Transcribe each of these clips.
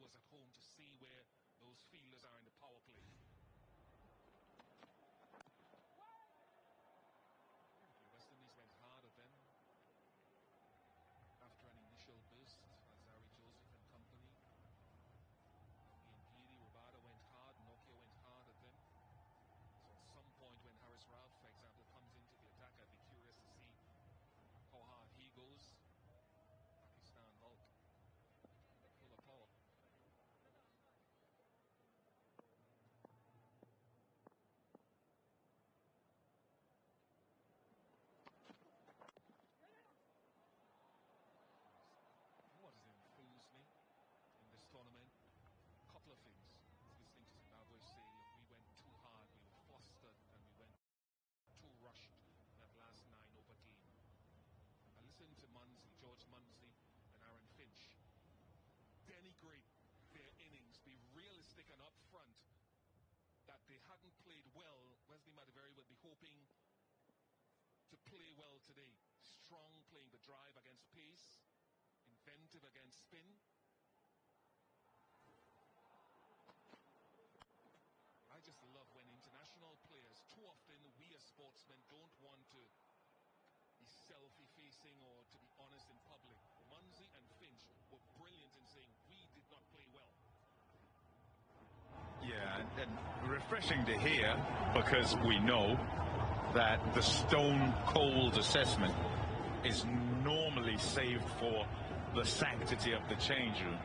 viewers at home to see where those fielders are in the power play. West Indies went hard at them after an initial burst. Azari Joseph and company. Giri, Rabada went hard, Nokia went hard at them. So at some point when Haris Rauf, for example, comes into the attack, I'd be curious to see how hard he goes. Pakistan Hulk, full of power. What has enthused me in this tournament? A couple of things. Listening to Zimbabwe say, look, we went too hard, we were flustered, and we went too rushed that last 9-over game. I listened to Munsley, George Munsley, and Aaron Finch denigrate their innings, be realistic and upfront that they hadn't played well. Wesley Madiveri would be hoping to play well today. Strong playing the drive against pace, inventive against spin. I just love when international players, too often we as sportsmen don't want to be selfie-facing or to be honest in public. Munsley and Finch were brilliant in saying we did not play well. Yeah, and refreshing to hear, because we know that the stone-cold assessment is normally saved for the sanctity of the change room.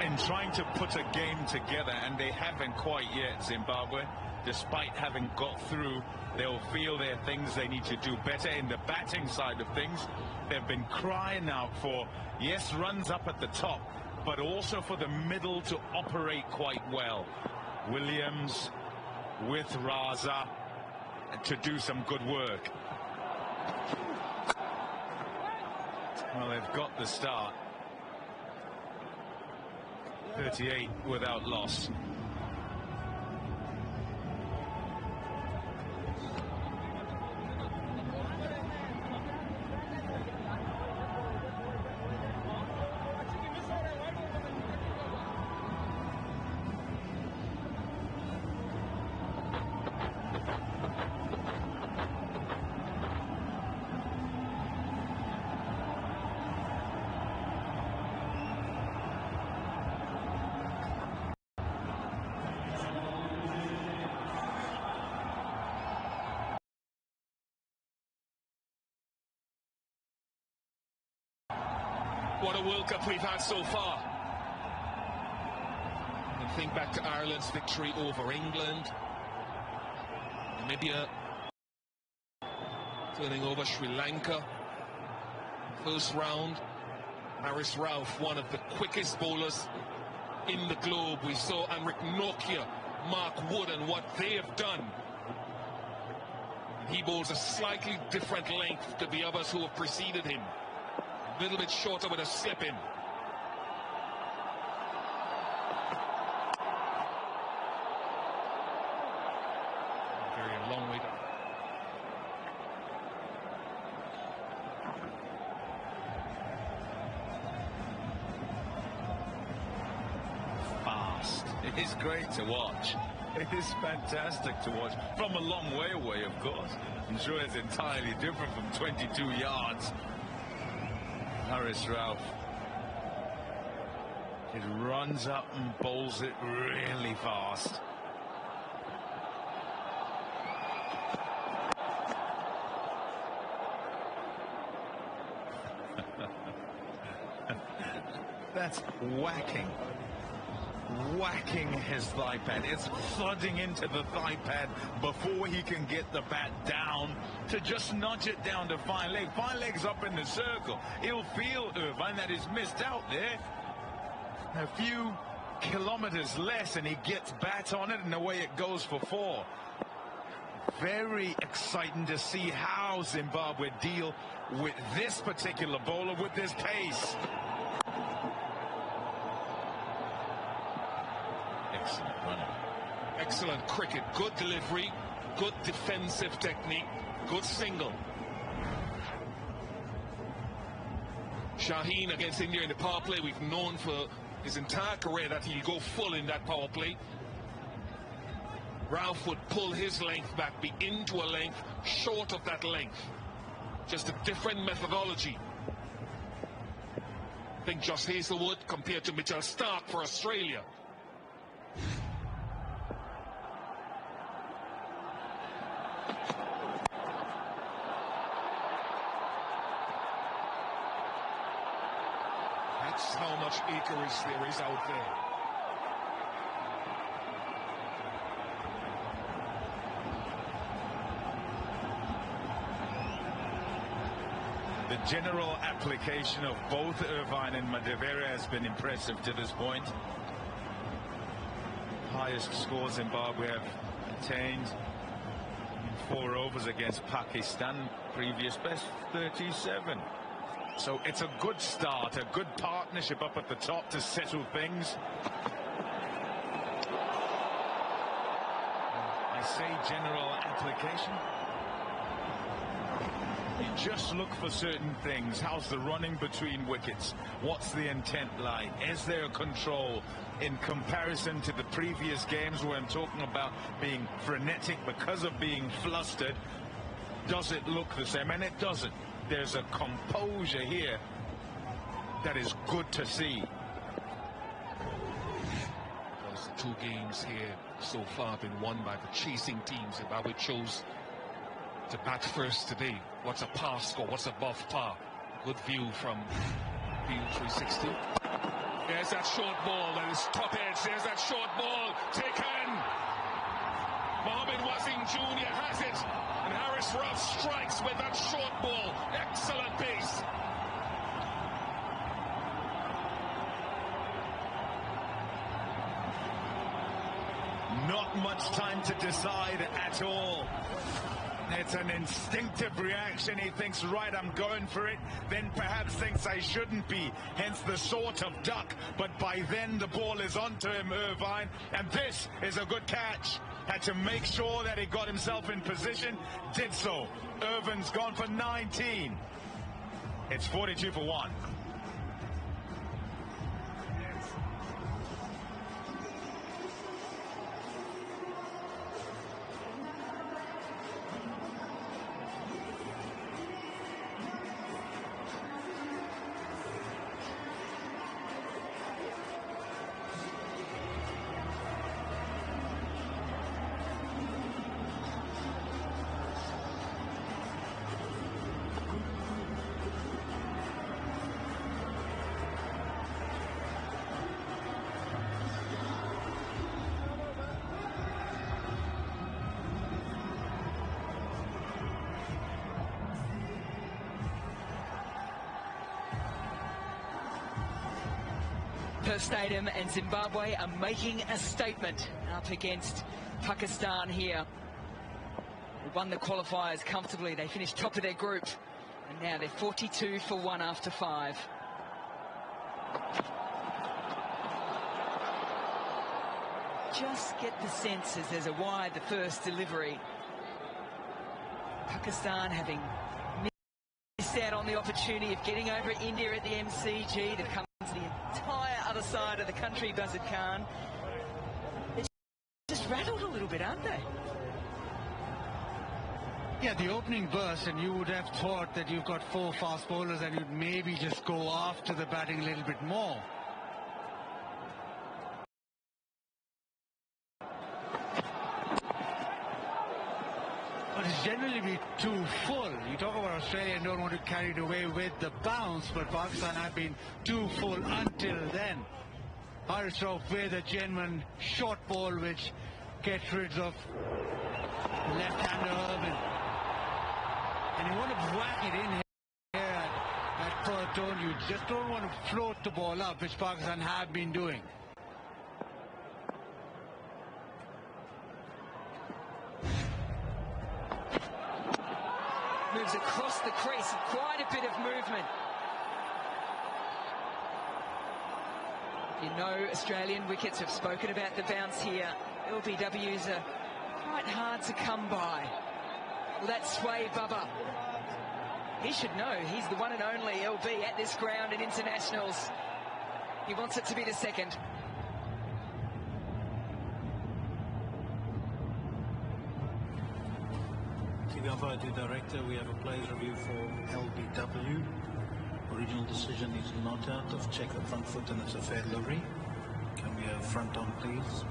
In trying to put a game together, and they haven't quite yet, Zimbabwe, despite having got through, they'll feel there are things they need to do better in the batting side of things. They've been crying out for, yes, runs up at the top, but also for the middle to operate quite well. Williams with Raza to do some good work. Well, they've got the start. 38 without loss. What a World Cup we've had so far. And think back to Ireland's victory over England. Namibia turning over Sri Lanka. First round, Haris Rauf, one of the quickest bowlers in the globe. We saw Anrik Nokia, Mark Wood, and what they have done. He bowls a slightly different length to the others who have preceded him. A little bit shorter with a slip in. Very long way down. Fast. It is great to watch. It is fantastic to watch. From a long way away, of course. I'm sure it's entirely different from 22 yards. Haris Rauf. It runs up and bowls it really fast. That's whacking his thigh pad. It's flooding into the thigh pad before he can get the bat down to just nudge it down to fine leg. Fine leg's up in the circle. He'll feel Irvine that he's missed out there. A few kilometers less and he gets bat on it and away it goes for 4. Very exciting to see how Zimbabwe deal with this particular bowler with this pace. running. Excellent cricket, good delivery, good defensive technique, good single. Shaheen against India in the power play. We've known for his entire career that he'll go full in that power play. Ralph would pull his length back, be into a length, short of that length. Just a different methodology. I think Josh Hazlewood compared to Mitchell Stark for Australia. That's how much acreage there is out there. The general application of both Irvine and Madavera has been impressive to this point. Highest score Zimbabwe have attained in 4 overs against Pakistan. Previous best 37. So it's a good start, a good partnership up at the top to settle things. I say general application. You just look for certain things. How's the running between wickets? What's the intent like? Is there control in comparison to the previous games where I'm talking about being frenetic because of being flustered? Does it look the same? And it doesn't. There's a composure here that is good to see. Because the 2 games here so far have been won by the chasing teams. Zimbabwe chose to bat first today. What's a par score? What's above par? Good view from Field 360. There's that short ball. That is top edge. There's that short ball. Taken. Mohamed Wasim Jr. has it. And Harris Ruff strikes with that short ball. Excellent pace. Not much time to decide at all. It's an instinctive reaction. He thinks, right, I'm going for it. Then perhaps thinks I shouldn't be. Hence the sort of duck. But by then the ball is onto him, Irvine. And this is a good catch. Had to make sure that he got himself in position. Did so. Irvine's gone for 19. It's 42 for 1. Perth Stadium, and Zimbabwe are making a statement up against Pakistan here. They won the qualifiers comfortably. They finished top of their group, and now they're 42 for 1 after 5. Just get the sense as there's a wide, the first delivery. Pakistan having missed out on the opportunity of getting over India at the MCG. They've come to the entire other side of the country, Buzzard Khan. They're just rattled a little bit, aren't they? Yeah, the opening burst, and you would have thought that you've got 4 fast bowlers and you'd maybe just go after the batting a little bit more. But it's generally be too full. You talk about Australia and don't want to carry it away with the bounce, but Pakistan have been too full until then. Harris Rauf with a genuine short ball which gets rid of left-hander Irvine. And you want to whack it in here at Perth, don't you? Just don't want to float the ball up, which Pakistan have been doing. Moves across the crease, quite a bit of movement. You know, Australian wickets have spoken about the bounce here. LBWs are quite hard to come by. Well, that's Sway Bubba. He should know. He's the one and only LB at this ground in internationals. He wants it to be the second. Tigava, the director, we have a players review for LBW. Original decision is not out of check the front foot and it's a fair delivery. Can we have front on, please?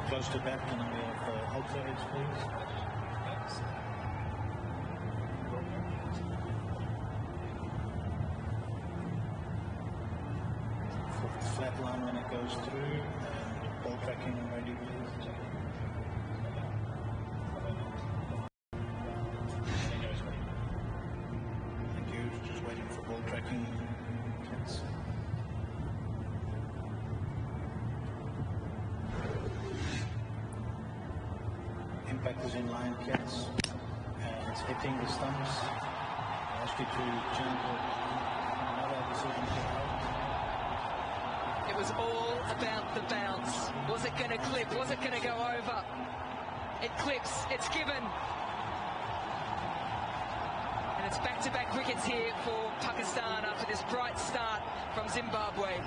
Close to back, and we have outside edge, please. Flat line when it goes through, and ball tracking ready, please. Thank you, just waiting for ball tracking. Kids. Impact is in line, kids, and it's hitting the stumps. I ask you to change another decision to out. It was all about the bounce. Was it going to clip? Was it going to go over? It clips. It's given. And it's back-to-back wickets here for Pakistan after this bright start from Zimbabwe.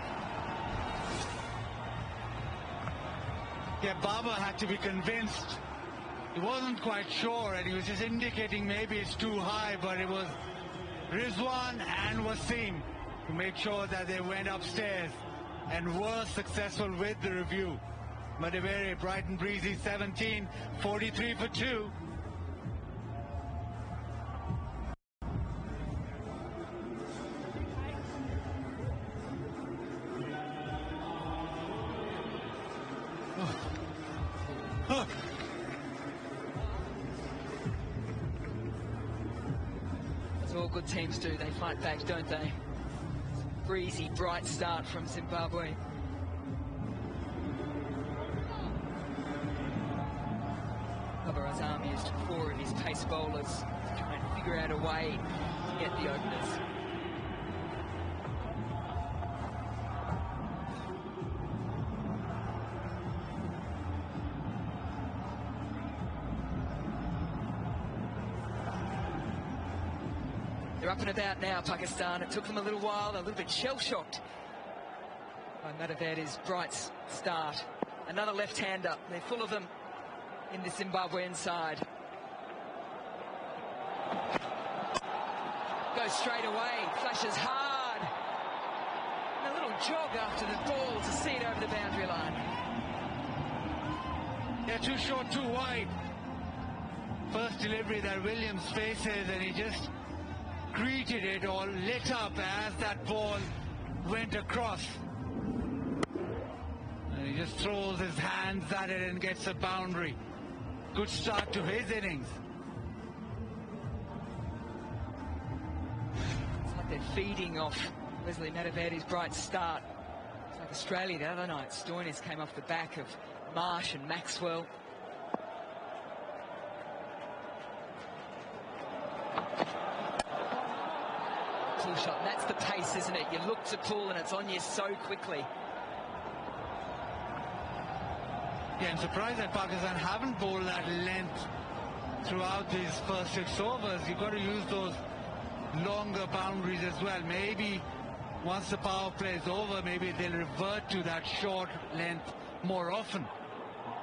Yeah, Baba had to be convinced. He wasn't quite sure, and he was just indicating maybe it's too high, but it was Rizwan and Wasim to make sure that they went upstairs and were successful with the review. Madiveri, bright and breezy, 17, 43 for 2. That's all good teams do. They fight back, don't they? Breezy, bright start from Zimbabwe. Babar Azam used 4 of his pace bowlers to try and figure out a way to get the openers. They're up and about now, Pakistan. It took them a little while, a little bit shell-shocked by Madiveri's bright start. Another left-hander. They're full of them in the Zimbabwean side. Goes straight away, flashes hard. And a little jog after the ball to see it over the boundary line. Yeah, too short, too wide. First delivery that Williams faces, and he just greeted it or lit up as that ball went across. And he just throws his hands at it and gets a boundary. Good start to his innings. It's like they're feeding off Wesley Madiveri's bright start. It's like Australia the other night. Stoinis came off the back of Marsh and Maxwell. Pull shot, and that's the pace, isn't it? You look to pull and it's on you so quickly. Yeah, I'm surprised that Pakistan haven't bowled that length throughout these first 6 overs. You've got to use those longer boundaries as well. Maybe once the power play is over, maybe they'll revert to that short length more often.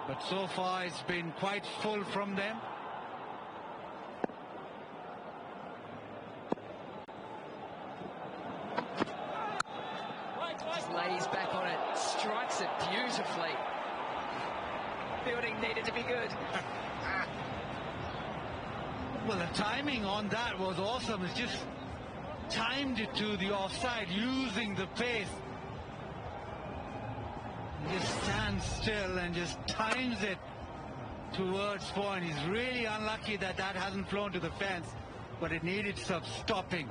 But so far it's been quite full from them. Just lays back on it, strikes it beautifully. Fielding needed to be good. Well, the timing on that was awesome. It's just timed it to the offside using the pace. He just stands still and just times it towards point. He's really unlucky that that hasn't flown to the fence, but it needed some stopping.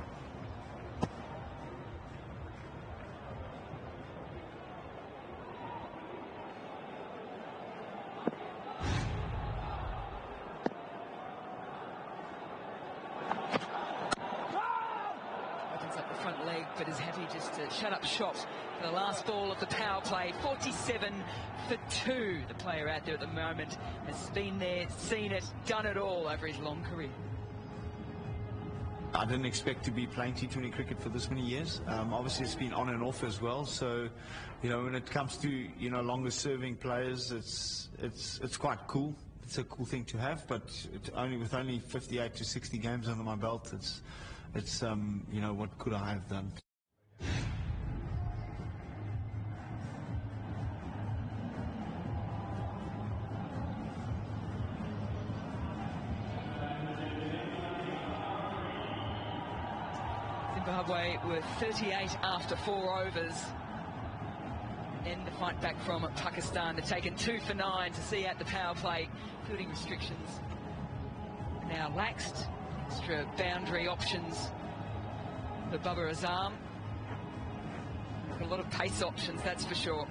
to shut up shop for the last ball of the power play. 47 for 2. The player out there at the moment has been there, seen it, done it all over his long career. I didn't expect to be playing T20 cricket for this many years. Obviously, it's been on and off as well. So, you know, when it comes to, you know, longer serving players, it's quite cool. It's a cool thing to have, but with only 58 to 60 games under my belt, it's you know, what could I have done? Zimbabwe were 38 after 4 overs. And the fight back from Pakistan. They've taken 2 for 9 to see out the power play. Fielding restrictions now laxed. Extra boundary options for Babar Azam. A lot of pace options, that's for sure.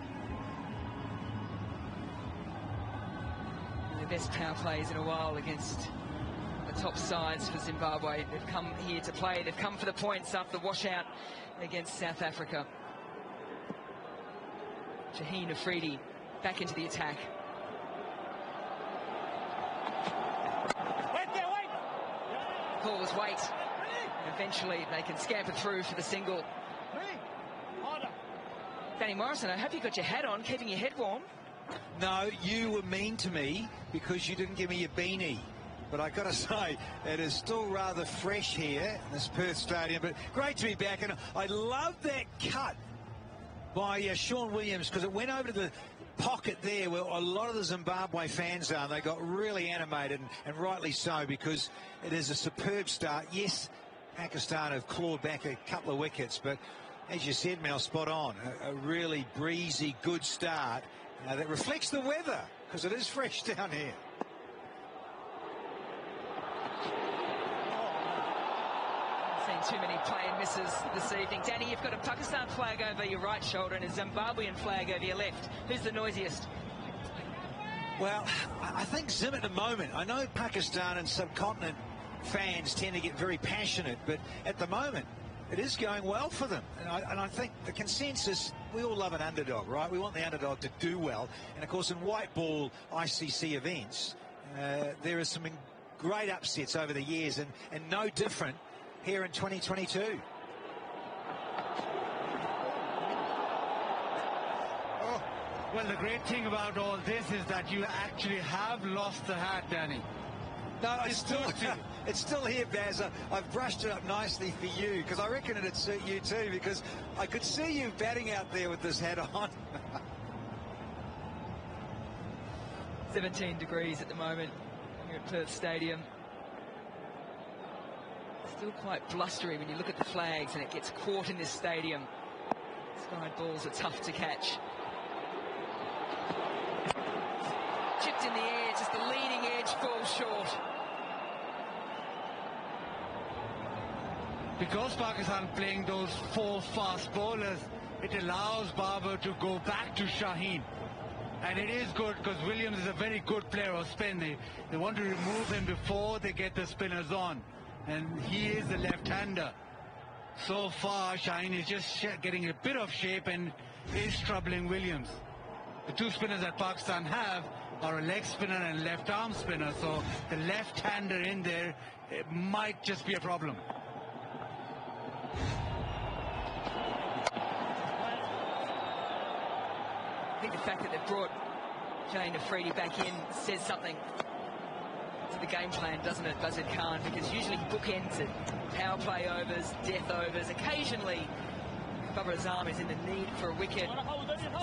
The best power plays in a while against the top sides for Zimbabwe. They've come here to play. They've come for the points after the washout against South Africa. Shaheen Afridi back into the attack. Call was wait. And eventually they can scamper through for the single. Danny Morrison, I hope you got your hat on, keeping your head warm. No, you were mean to me because you didn't give me your beanie. But I got to say, it is still rather fresh here in this Perth Stadium. But great to be back, and I love that cut by Sean Williams, because it went over to the pocket there where a lot of the Zimbabwe fans are, and they got really animated, and rightly so, because it is a superb start. Yes, Pakistan have clawed back a couple of wickets, but as you said, Mel, spot on. A really breezy, good start that reflects the weather, because it is fresh down here. Too many play and misses this evening. Danny, you've got a Pakistan flag over your right shoulder and a Zimbabwean flag over your left. Who's the noisiest? Well, I think ZIM at the moment. I know Pakistan and subcontinent fans tend to get very passionate, but at the moment it is going well for them. And I think the consensus, we all love an underdog, right? We want the underdog to do well. And of course, in white ball ICC events, there are some great upsets over the years, and no different here in 2022. Oh, well, the great thing about all this is that you actually have lost the hat, Danny. No, it's still here, Baz. I've brushed it up nicely for you, because I reckon it'd suit you too, because I could see you batting out there with this hat on. 17 degrees at the moment here at Perth Stadium. Still quite blustery when you look at the flags and it gets caught in this stadium. Side balls are tough to catch. Chipped in the air, just the leading edge falls short. Because Pakistan playing those 4 fast bowlers, it allows Babar to go back to Shaheen. And it is good because Williams is a very good player of spin. They want to remove him before they get the spinners on. And he is the left-hander. So far, Shaheen is just getting a bit of shape and is troubling Williams. The 2 spinners that Pakistan have are a leg spinner and left-arm spinner, so the left-hander in there, it might just be a problem. I think the fact that they've brought Shaheen Afridi back in says something to the game plan, doesn't it, Buzzard Khan? Because usually he bookends it. Power play overs, death overs. Occasionally, Babar Azam is in the need for a wicket.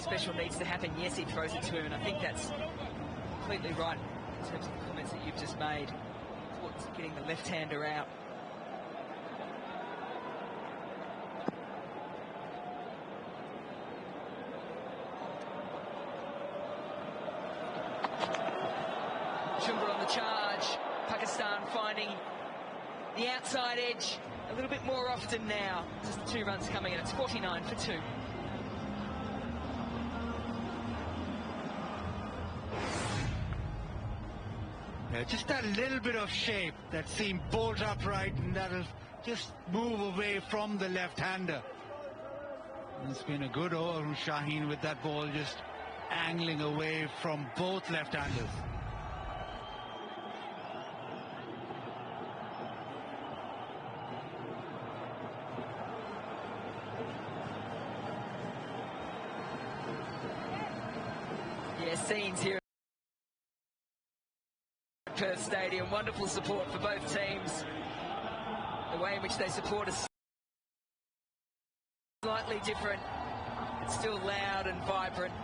Special needs to happen. Yes, he throws it to him, and I think that's completely right in terms of the comments that you've just made towards getting the left-hander out. Shumbra on the charge. Pakistan finding the outside edge a little bit more often now. Just 2 runs coming in. It's 49 for 2. Yeah, just that little bit of shape that seemed bolt upright, and that'll just move away from the left-hander. It's been a good over from Shaheen with that ball just angling away from both left-handers. Yeah, scenes here at Perth Stadium. Wonderful support for both teams. The way in which they support us slightly different. It's still loud and vibrant.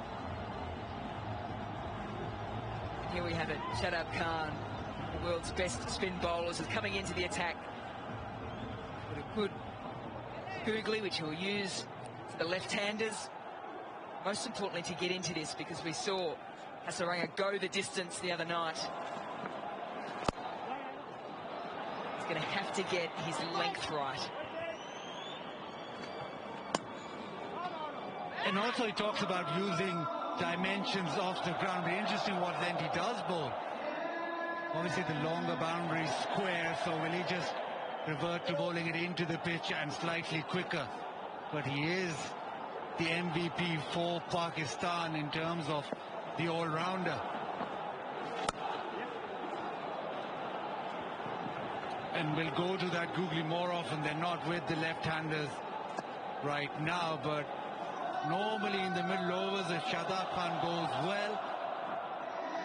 And here we have it. Shadab Khan, the world's best spin bowlers, is coming into the attack. With a good googly, which he'll use for the left-handers. Most importantly to get into this, because we saw Hasaranga go the distance the other night. He's going to have to get his length right. And also he talks about using dimensions off the ground. Very interesting what length he does bowl. Obviously the longer boundary is square, so will he just revert to bowling it into the pitch and slightly quicker? But he is the MVP for Pakistan in terms of the all-rounder. And we'll go to that googly more often than not with the left-handers right now, but normally in the middle overs, if Shadab Khan goes well,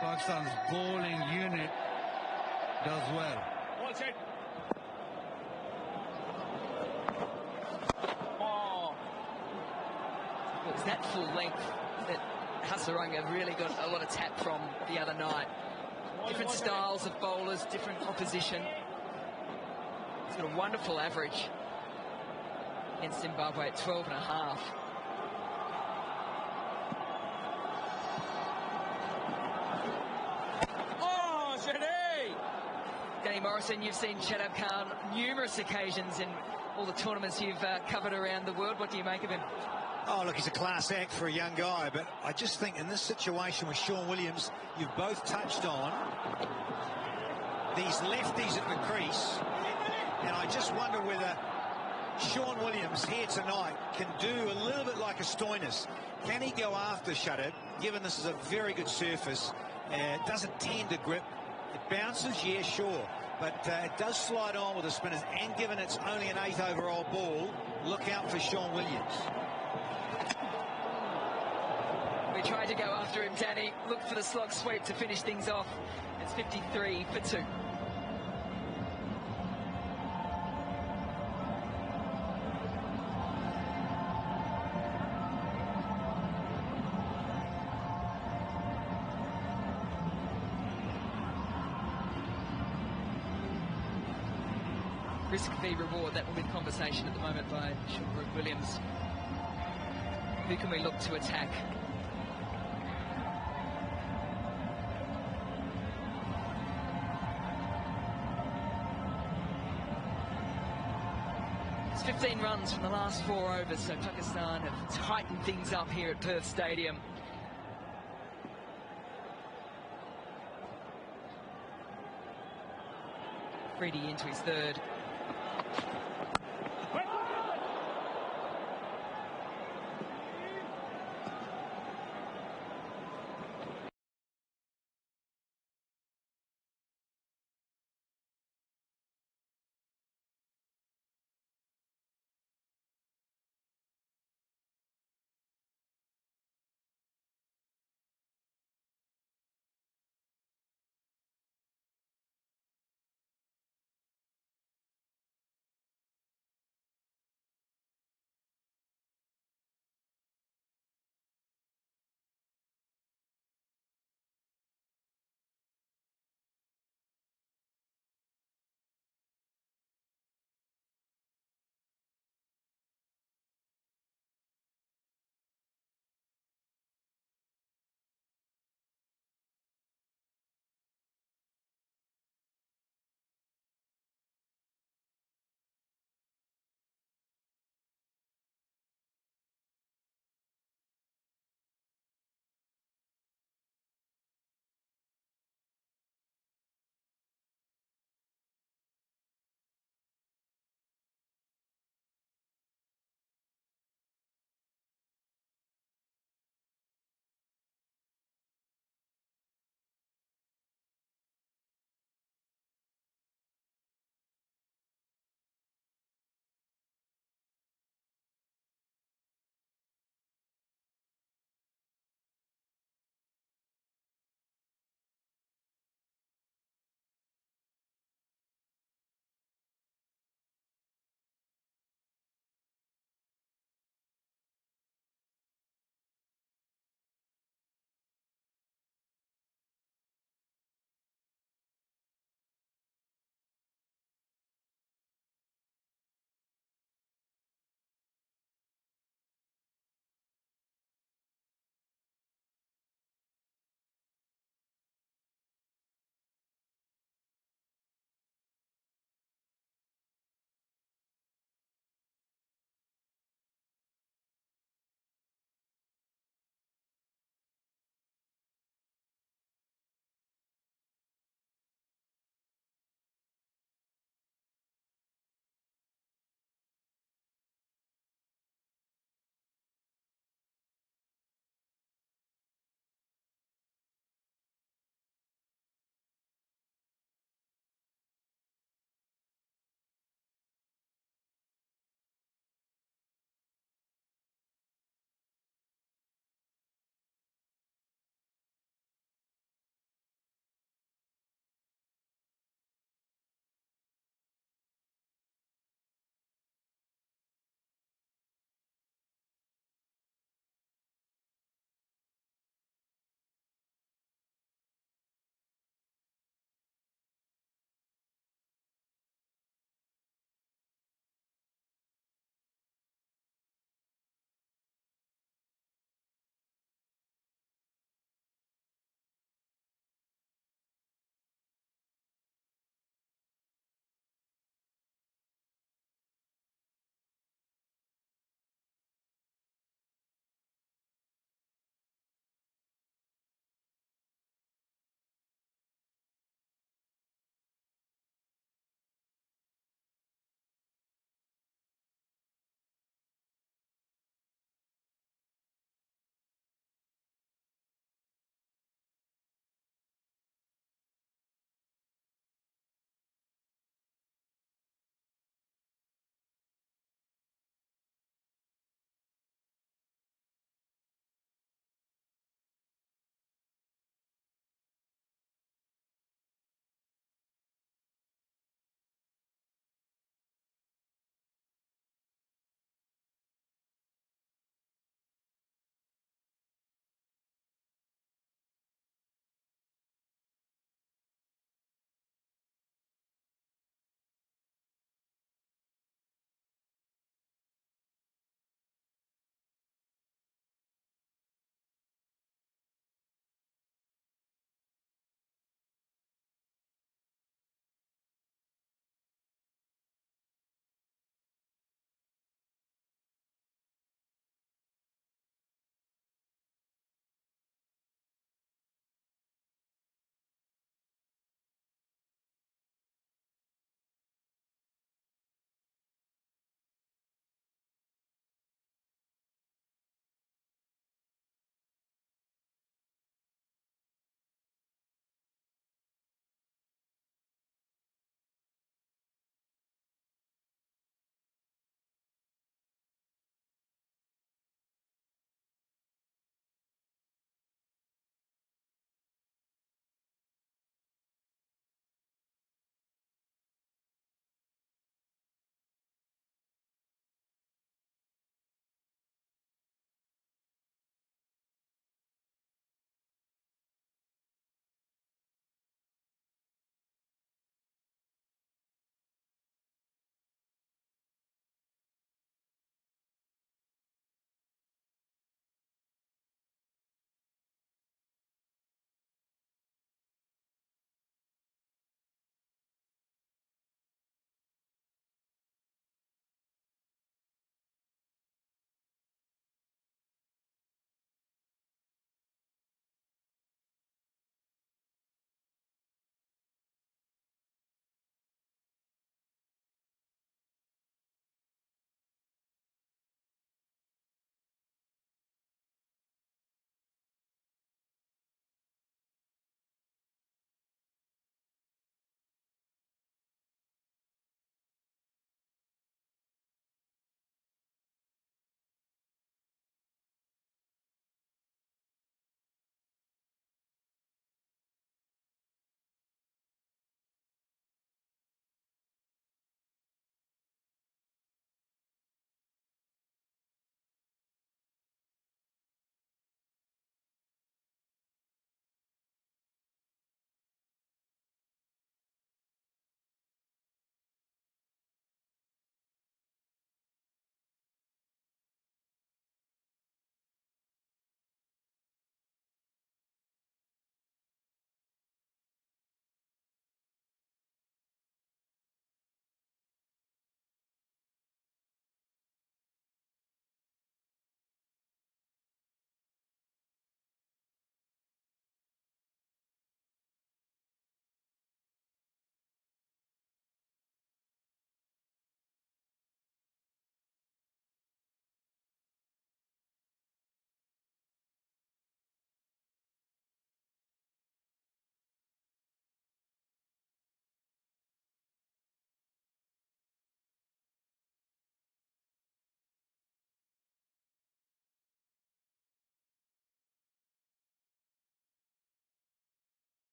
Pakistan's bowling unit does well. It was that full length that Hasaranga really got a lot of tap from the other night. Different styles of bowlers, different opposition. He's got a wonderful average against Zimbabwe at 12 and a half. Danny Morrison, you've seen Shadab Khan numerous occasions in all the tournaments you've covered around the world. What do you make of him? Oh, look, he's a class act for a young guy, but I just think in this situation with Sean Williams, you've both touched on these lefties at the crease, and I just wonder whether Sean Williams here tonight can do a little bit like a Stoinis. Can he go after Shadab, given this is a very good surface? It doesn't tend to grip. It bounces, yeah, sure, but it does slide on with the spinners, and given it's only an 8 overall ball, look out for Sean Williams. We tried to go after him, Danny. Look for the slog sweep to finish things off. It's 53 for 2. Risk v reward, that will be the conversation at the moment by Sean Williams. Who can we look to attack? It's 15 runs from the last 4 overs, so Pakistan have tightened things up here at Perth Stadium. Freddie into his third.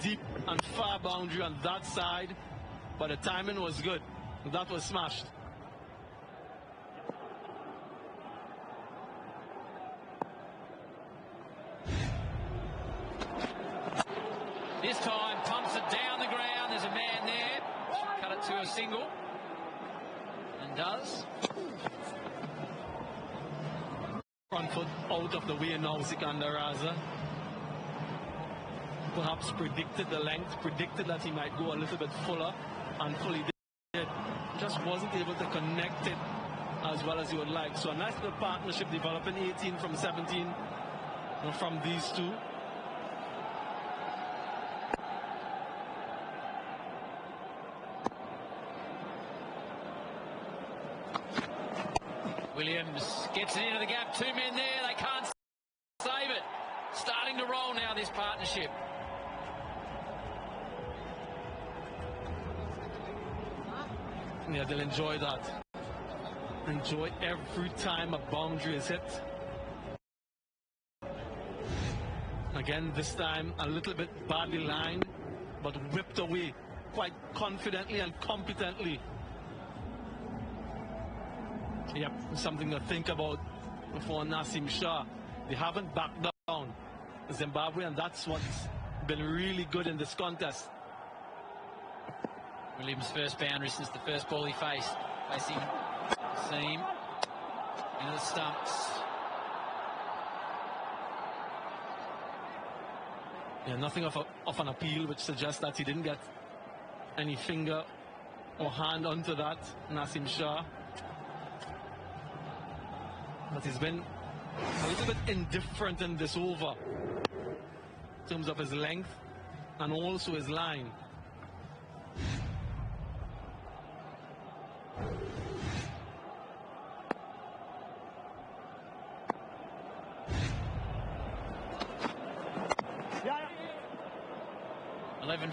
deep and far boundary on that side, but the timing was good. That was smashed. This time pumps it down the ground. There's a man there. Should cut it to a single. And does. Front foot out of the way now, Sikandar Raza. Perhaps predicted the length, predicted that he might go a little bit fuller, and fully did. Just wasn't able to connect it as well as he would like. So a nice little partnership developing, 18 from 17 from these two. Williams gets it into the gap. Two men there. They can't save it. Starting to roll now, this partnership. Yeah, they'll enjoy that. Enjoy every time a boundary is hit. Again, this time a little bit badly lined, but whipped away quite confidently and competently. Yep, something to think about for Nasim Shah. They haven't backed down, Zimbabwe, and that's what's been really good in this contest. Williams' first boundary since the first ball he faced. Facing seam into the stumps. Yeah, nothing of an appeal, which suggests that he didn't get any finger or hand onto that, Nasim Shah. But he's been a little bit indifferent in this over in terms of his length and also his line.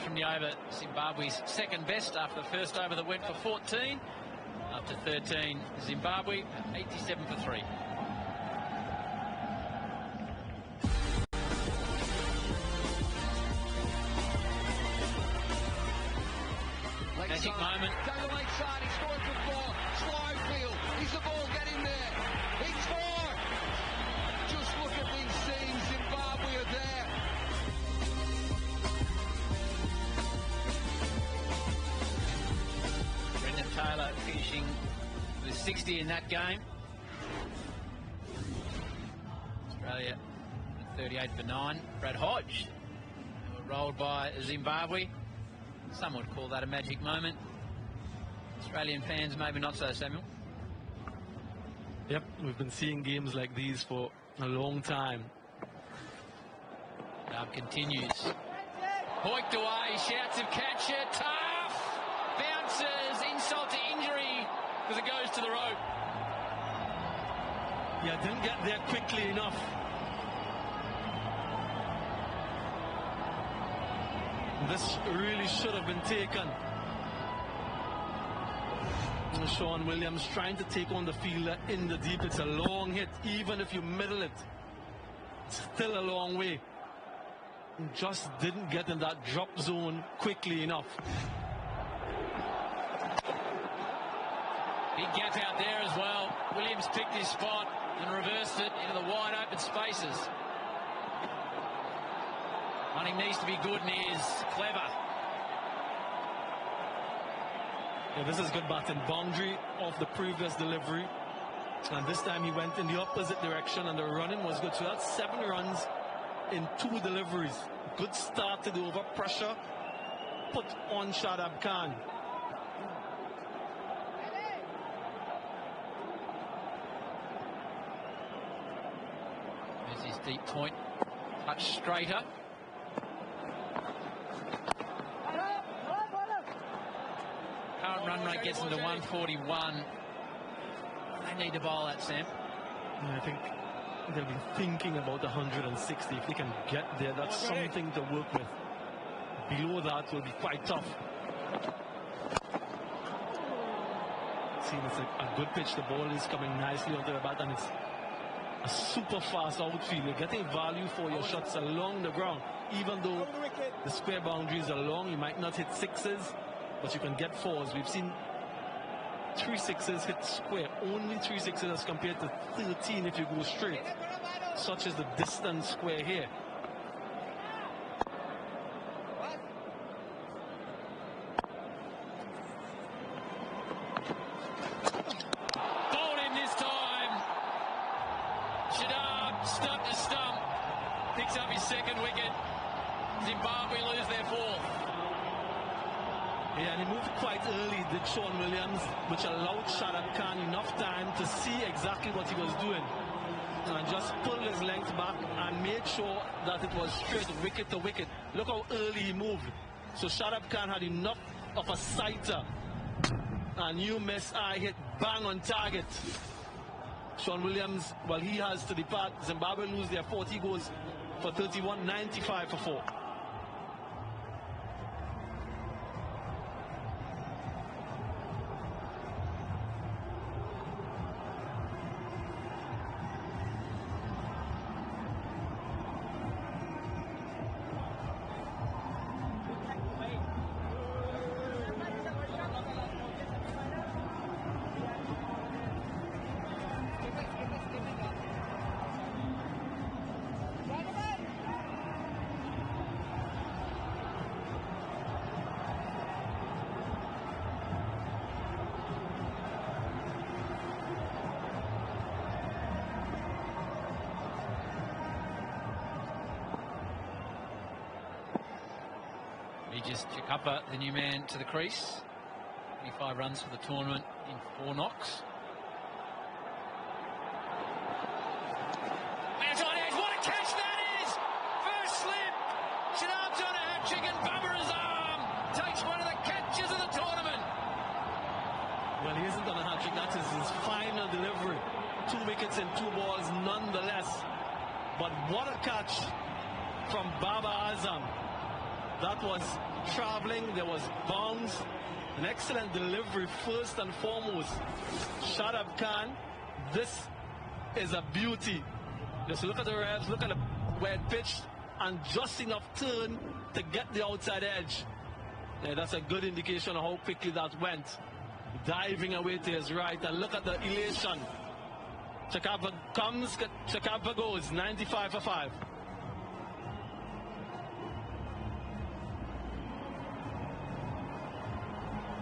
From the over, Zimbabwe's second best after the first over that went for 14. After 13, Zimbabwe 87 for 3. Magic moment. Down the left side, he's scored for 4. Slow field. Is the ball getting there? It's 4. Just look at these scenes. Zimbabwe are there. Taylor finishing with 60 in that game. Australia 38 for 9. Brad Hodge rolled by Zimbabwe. Some would call that a magic moment. Australian fans maybe not so, Samuel. Yep, we've been seeing games like these for a long time. Dub continues. Hoiked away, shouts of catch it, tough! Bounces, insult to injury, because it goes to the rope. Yeah, didn't get there quickly enough. This really should have been taken. Sean Williams trying to take on the fielder in the deep. It's a long hit. Even if you middle it, it's still a long way. Just didn't get in that drop zone quickly enough. Big gap out there as well. Williams picked his spot and reversed it into the wide open spaces. Hunting needs to be good and he is clever. Yeah, this is good batting. Boundary of the previous delivery. And this time he went in the opposite direction and the running was good. So that's 7 runs in 2 deliveries. Good start to the over. Pressure put on Shadab Khan. There's his deep point. Touch straighter. Current run rate gets them to 141. They need to bowl that, Sam. I think they'll be thinking about 160. If they can get there, that's something to work with. Below that will be quite tough. See, it's a good pitch. The ball is coming nicely onto the bat, and it's a super fast outfield. You're getting value for your shots along the ground. Even though the square boundaries are long, you might not hit sixes, but you can get fours. We've seen 3 sixes hit square, only 3 sixes as compared to 13 if you go straight. Such is the distance square here. Ball in this time. Shadab stumped the stump. Picks up his second wicket. Zimbabwe lose their fourth. Yeah, and he moved quite early, did Sean Williams, which allowed Shadab Khan enough time to see exactly what he was doing. And just pulled his length back and made sure that it was straight wicket to wicket. Look how early he moved. So Shadab Khan had enough of a sighter. And you miss, I hit bang on target. Sean Williams, well, he has to depart. Zimbabwe lose their 40 goals for 31, 95 for 4. Just Chakapa, the new man, to the crease. 25 runs for the tournament in 4 knocks. And it's on edge. What a catch that is! First slip. Shadab's on a hat-trick and Barbara's arm takes one of the catches of the tournament. Well, he isn't on a hat-trick. That is his final delivery. 2 wickets and 2 balls nonetheless. But what a catch from Baba Azam. That was traveling, there was bounce, an excellent delivery first and foremost. Shadab Khan, this is a beauty. Just look at the revs, look at where it pitched, and just enough turn to get the outside edge. Yeah, that's a good indication of how quickly that went. Diving away to his right, and look at the elation. Chakapa comes, Chakapa goes, 95 for 5.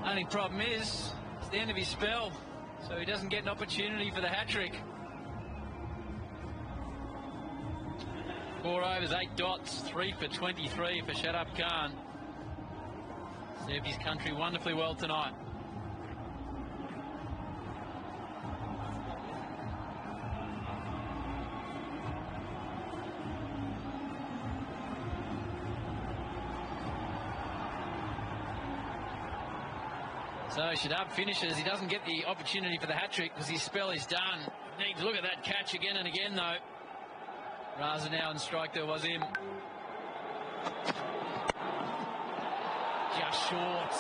Only problem is, it's the end of his spell, so he doesn't get an opportunity for the hat-trick. 4 overs, 8 dots, 3 for 23 for Shadab Khan. Served his country wonderfully well tonight. So Shadab finishes. He doesn't get the opportunity for the hat-trick because his spell is done. Need to look at that catch again and again, though. Raza now in strike. There was him. Just short.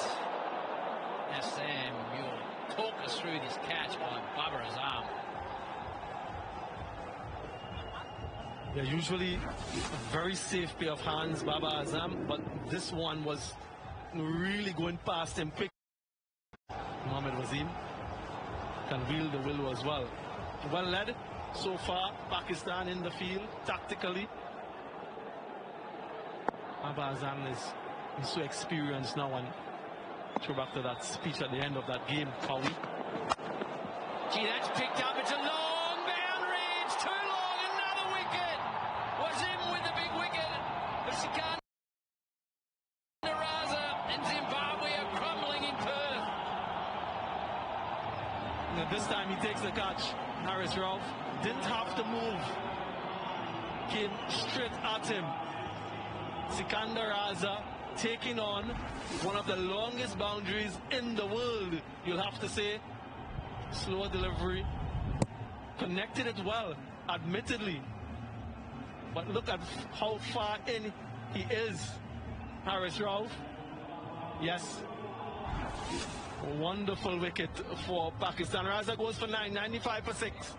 Now, Sam, you'll talk us through this catch by Baba Azam. Yeah, usually a very safe pair of hands, Baba Azam, but this one was really going past him quick. Mohamed Wasim can wield the willow as well. Well led so far, Pakistan in the field tactically. Baba Azam is so experienced now, and throw back to that speech at the end of that game, Howie. Gee, that's picked up. It's a long boundary. It's too long. Another wicket. Wasim with the big wicket. But Sikandar Raza and Zimbabwe are crumbling in Perth. Now this time he takes the catch. Harris Ralph didn't have to move. Came straight at him. Sikandar Raza taking on one of the longest boundaries in the world, you'll have to say. Slow delivery. Connected it well, admittedly. But look at how far in he is. Harris Ralph. Yes. Wonderful wicket for Pakistan. Raza goes for 9, 95 for 6.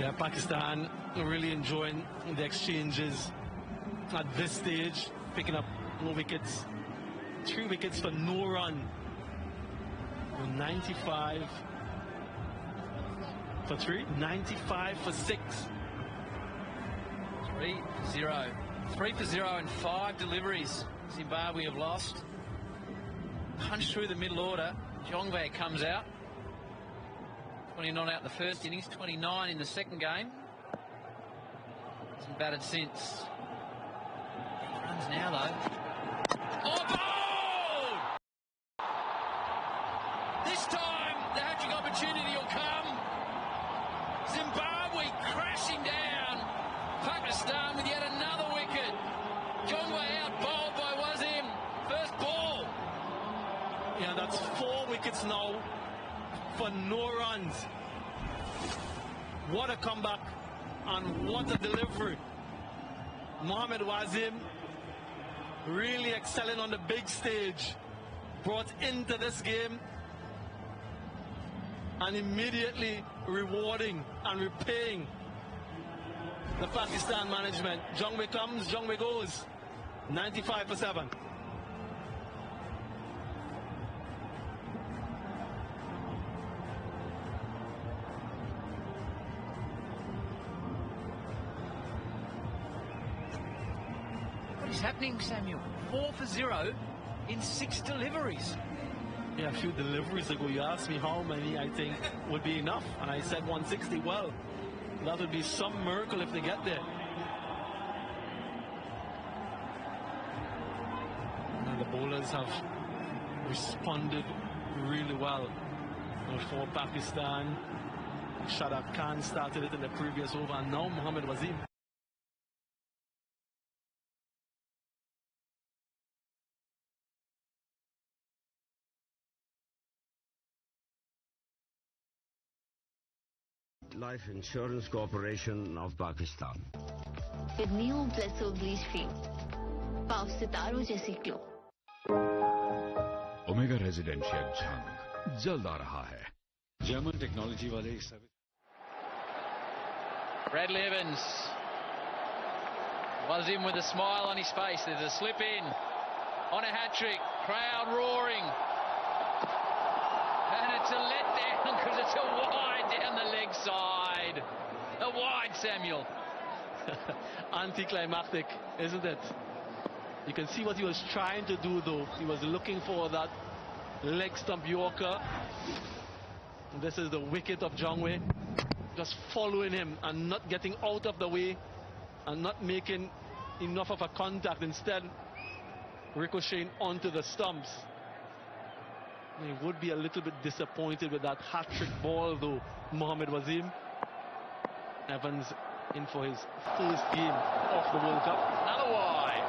Yeah, Pakistan really enjoying the exchanges at this stage, picking up more wickets. 3 wickets for no run. 95 for 3, 95 for 6. 3-0. 3 for 0 and 5 deliveries. Zimbabwe have lost. Punch through the middle order. Jongwe comes out. 20 not out in the first innings, 29 in the second game. Hasn't batted since. Runs now though. Oh, ball! This time the hat-trick opportunity will come. Zimbabwe crashing down. Pakistan with yet another wicket. Jongwe out, bowled by Wazim. First ball. Yeah, that's 4 wickets now for no runs. What a comeback and what a delivery. Mohammad Wazim really excelling on the big stage, brought into this game and immediately rewarding and repaying the Pakistan management. Jongwe comes, Jongwe goes. 95 for 7. What is happening, Samuel? 4 for 0 in 6 deliveries. Yeah, a few deliveries ago you asked me how many I think would be enough, and I said 160. Well, that would be some miracle if they get there. And the bowlers have responded really well for Pakistan. Shadab Khan started it in the previous over, and now Mohammad Wazim. Life Insurance Corporation of Pakistan. With new Blesso bleach cream. Pav sitaro jaisi glow. Omega Residential Jhang जल्द आ रहा है. German technology वाले service. Bradley Evans. Wazim with a smile on his face. There's a slip in on a hat-trick. Crowd roaring. And it's a letdown because it's a wide down the leg side. A wide, Samuel. Anticlimactic, isn't it? You can see what he was trying to do, though. He was looking for that leg stump Yorker. And this is the wicket of Jongwe. Just following him and not getting out of the way and not making enough of a contact. Instead, ricocheting onto the stumps. He would be a little bit disappointed with that hat-trick ball, though, Mohammad Wazim. Evans in for his first game of the World Cup. Another wide.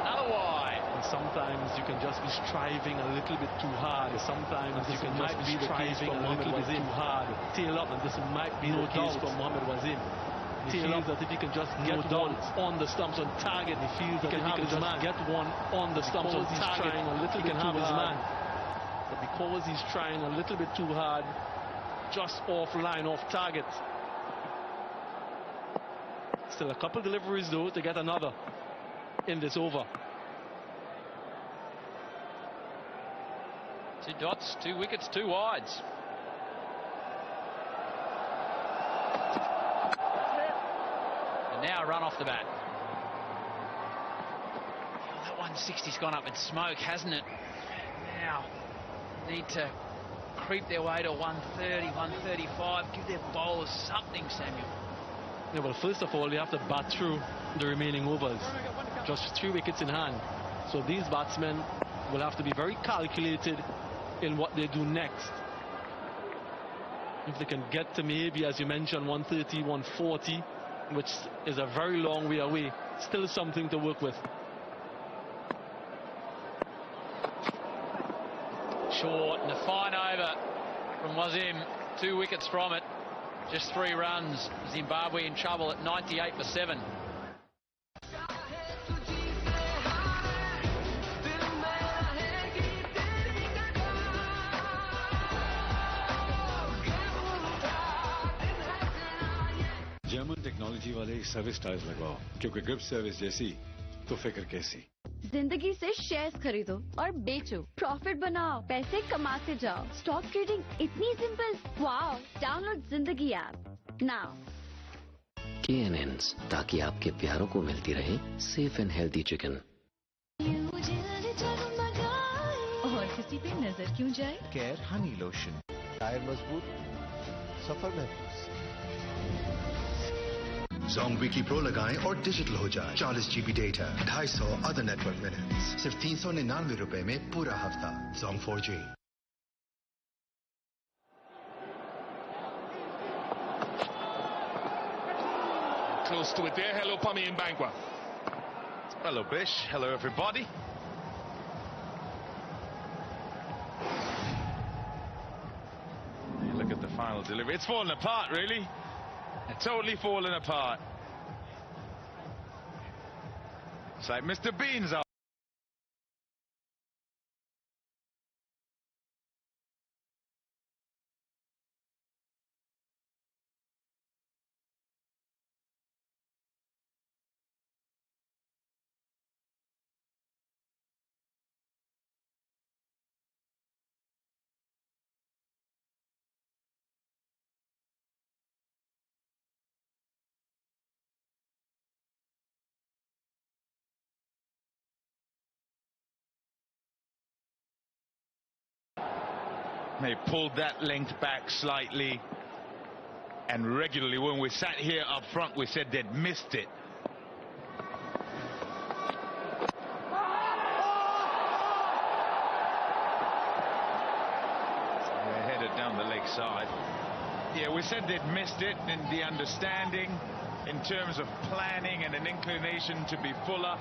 Another wide. And sometimes you can just be striving a little bit too hard. Sometimes you can just be striving a little bit too hard. Tail up, and this might be the case for Mohammad Wazim. He feels that if he can just get one on the stumps on target, he feels that he can just get one on the stumps on target, he can have his man. But because he's trying a little bit too hard, just off line, off target. Still a couple deliveries though to get another in this over. 2 dots, 2 wickets, 2 wides. Now a run off the bat. Oh, that 160's gone up in smoke, hasn't it? Now need to creep their way to 130, 135. Give their bowlers something, Samuel. Yeah, well, first of all, you have to bat through the remaining overs. Just 3 wickets in hand. So these batsmen will have to be very calculated in what they do next. If they can get to maybe, as you mentioned, 130, 140, which is a very long way away, still something to work with. Short and a fine over from Wazim. 2 wickets from it. Just 3 runs. Zimbabwe in trouble at 98 for 7. German technology वाले service tyres लगवाओ, क्योंकि grip service जैसी तो फिक्र कैसी। जिंदगी से shares खरीदो और बेचो, प्रॉफिट बनाओ, पैसे कमाते जाओ। स्टॉक ट्रेडिंग इतनी सिंपल। वाओ, डाउनलोड जिंदगी ऐप नाउ। KNNs, ताकि आपके प्यारों को मिलती रहे सेफ एंड हेल्दी चिकन। और किसी पे नजर क्यों जाए? Care Honey lotion. टायर मजबूत, सफर महफूज। Zong Weekly Pro लगाएं और डिजिटल हो जाए। 40 GB data, 250 other network minutes, सिर्फ 399 रुपए में पूरा हफ्ता। Zong 4G। Close to it there. Hello, Pami and Bangwa. Hello, Bish. Hello, everybody. Look at the final delivery. It's fallen apart, really. Totally fallen apart. It's like Mr. Bean's up. They pulled that length back slightly, and regularly when we sat here up front we said they'd missed it. So they're headed down the leg side. Yeah, we said they'd missed it, and the understanding in terms of planning and an inclination to be fuller.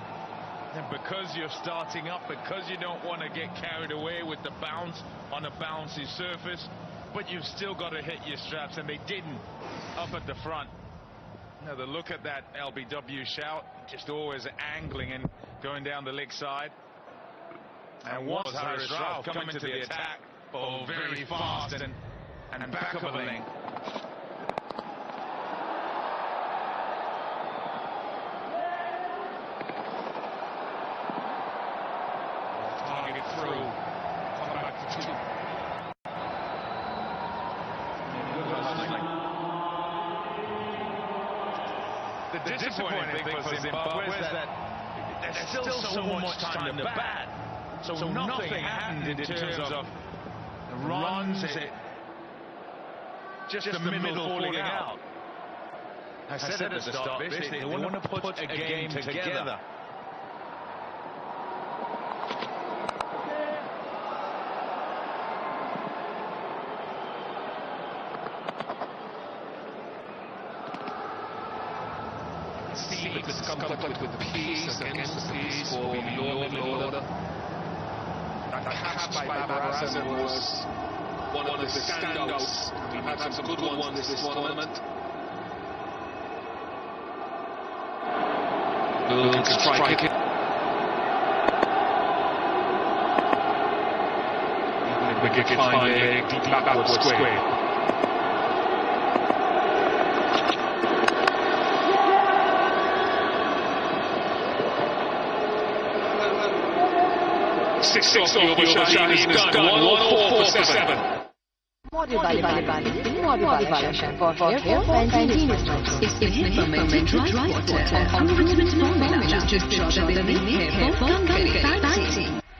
And because you're starting up, because you don't want to get carried away with the bounce on a bouncy surface, but you've still got to hit your straps, and they didn't up at the front. Now the look at that LBW shout, just always angling and going down the leg side. And once Harris Ralph coming to the attack, oh, very fast and back of a length. Through, come back to 2. The disappointing thing for Zimbabwe is that there's still so much time to bat. So nothing happened in terms of runs, just the middle falling out. I said at the start, they want to put a game together. See the discomfort with peace against peace or law and order. That catch by Babarazan was one of the standouts. We've had some good ones this tournament. Will strike it. Wicket fine leg, deep backward square. Six off the over Shaheen is done. 104 for 7.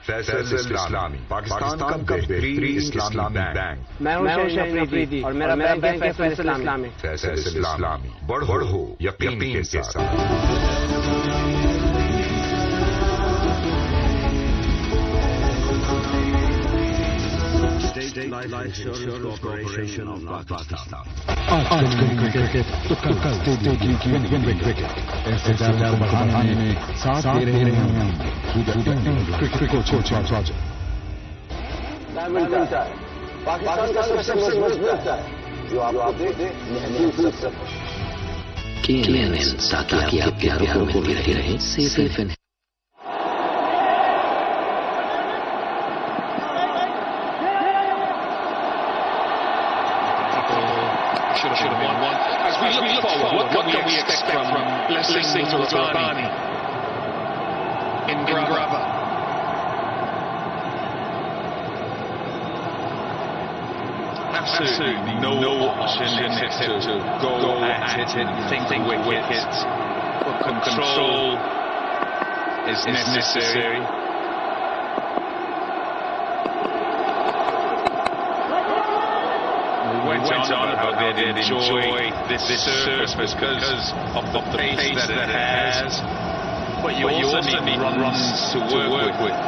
Faisal इस्लामी पाकिस्तान का बेहतरीन इस्लामी bank. मैं हूं शरीफ अफरीदी और मेरा bank है फैसल इस्लामी। फैसल इस्लामी बढ़ो यकीन के साथ। State Life Insurance Corporation of Pakistan. आज क्रिकेट तो कल देखिए विन विकेट ऐसे दाव बढ़ाने में साथ दे रहे हैं क्रिकेट को छोड़ डायमंड है पाकिस्तान का सबसे मजबूत है जो आप देख महसूस कर सकते हैं। KNN, ताकि आपके प्यारों को मिलती रहे safe and Should have won one. As we look forward, what single to Rabani. In grabber. Absolutely no option except to go at it and think wicket. But control is necessary. We went on about they'd enjoy this surface because of the pace that it has. But you also need runs to work with.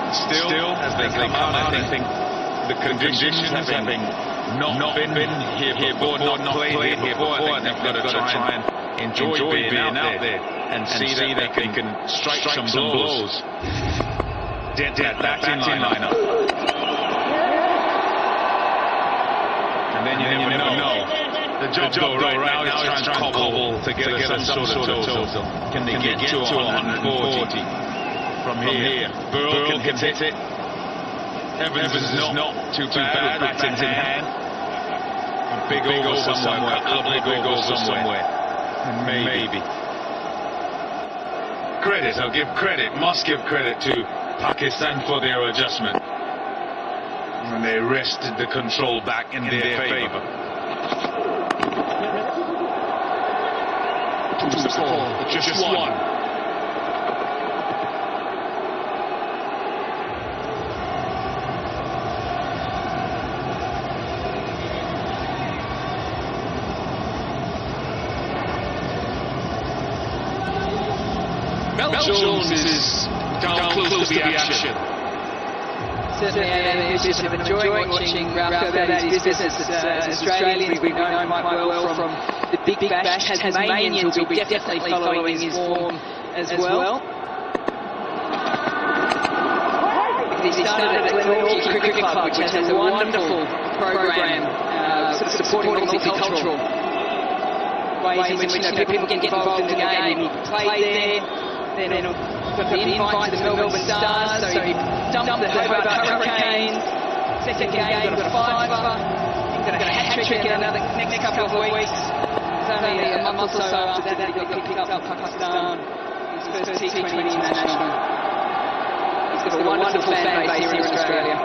Still, as they come out, I think the conditions having not been here before, not played here before, I think they've got to try and enjoy being out there and see that they can strike some blows. Dent that batting lineup. And then you never know. The job though right now is trying to cobble together some sort of total. Can they get to 140? From here, Burl can hit it. Evans is not too bad, batting's in hand. A big over somewhere, a big over somewhere. Maybe. Credit, I'll give credit, must give credit to Pakistan for their adjustment. And they wrested the control back in their favour. Who's the call? Just one. Jones is down close to the action. Certainly, I've been enjoying watching Ralph go about his business. As Australians, we've known quite well from the Big Bash. Tasmanians will be definitely following his form as well. He started at Glenelg Cricket Club, which has a wonderful program supporting multicultural ways in which people can get involved in the game. He played there. Then got the invite to the Melbourne Stars, so he dumped the Hobart Hurricanes. Second game, got a fiver. Got a hat-trick in another next couple of weeks. It's only a month or so after that he got picked up for Pakistan, his first T20 international. He's got a wonderful fan base here in Australia.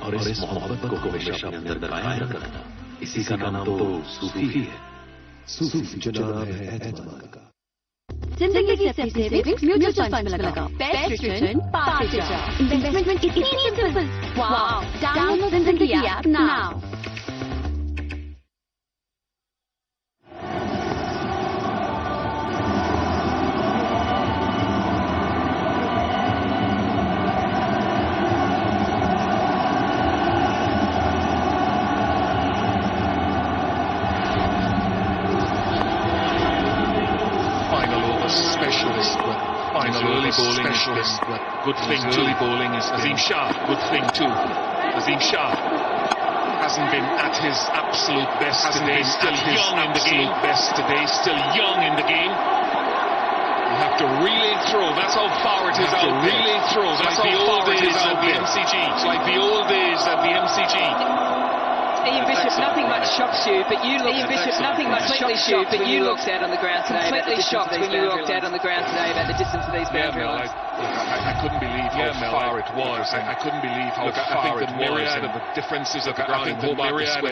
और इस मोहब्बत को हमेशा अपने अंदर कायम रखना, इसी का नाम तो सूफी है। सूफी जो नाम है एतमाद का। जिंदगी की सेफ्टी सेविंग्स म्यूचुअल फंड में लगाओ। बेस्ट रिटर्न पास से जाओ। इन्वेस्टमेंट इतनी सिंपल। वाओ! डाउनलोड जिंदगी app now. Good thing too. Early bowling is Azim Shah. Good thing too. Azim Shah hasn't been at his absolute best today. Still young in the game. Best today. Still young in the game. You have to really throw. That's how far it is out there. Really throw. That's how far it is out the MCG. It's like the old days at the MCG. Ian Bishop, nothing much shocks you, but you looked. Ian Bishop, nothing much shocks you, but you looked out on the ground today. Completely shocked when you looked out on the ground today about the distance of these boundary lines. I couldn't believe how far it was. I couldn't believe how far it was. The myriad of the differences at the ground in Hobart,